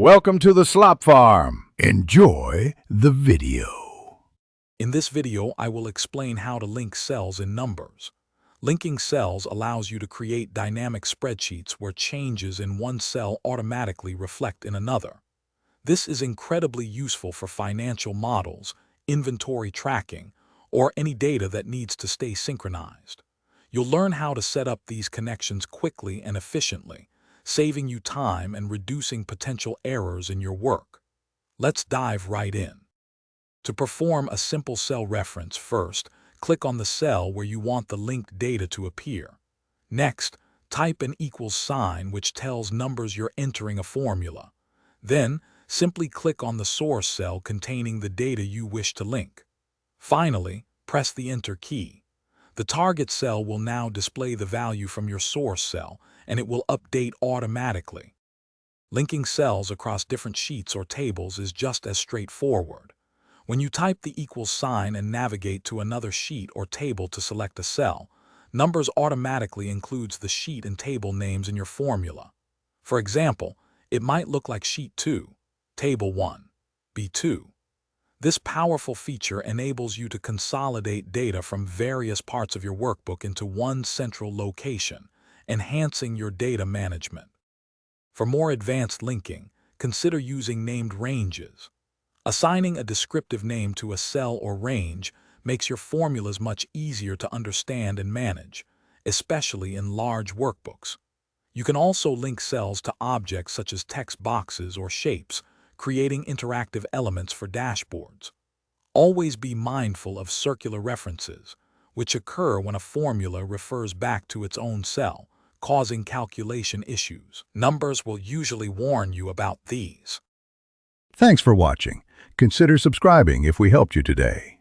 Welcome to the Slop Farm. Enjoy the video. In this video, I will explain how to link cells in numbers. Linking cells allows you to create dynamic spreadsheets where changes in one cell automatically reflect in another. This is incredibly useful for financial models, inventory tracking, or any data that needs to stay synchronized. You'll learn how to set up these connections quickly and efficiently, saving you time and reducing potential errors in your work. Let's dive right in. To perform a simple cell reference, first, click on the cell where you want the linked data to appear. Next, type an equals sign which tells numbers you're entering a formula. Then, simply click on the source cell containing the data you wish to link. Finally, press the Enter key. The target cell will now display the value from your source cell, and it will update automatically. Linking cells across different sheets or tables is just as straightforward. When you type the equals sign and navigate to another sheet or table to select a cell, numbers automatically includes the sheet and table names in your formula. For example, it might look like Sheet 2, Table 1, B2. This powerful feature enables you to consolidate data from various parts of your workbook into one central location, enhancing your data management. For more advanced linking, consider using named ranges. Assigning a descriptive name to a cell or range makes your formulas much easier to understand and manage, especially in large workbooks. You can also link cells to objects such as text boxes or shapes, creating interactive elements for dashboards. Always be mindful of circular references, which occur when a formula refers back to its own cell, causing calculation issues. Numbers will usually warn you about these. Thanks for watching. Consider subscribing if we helped you today.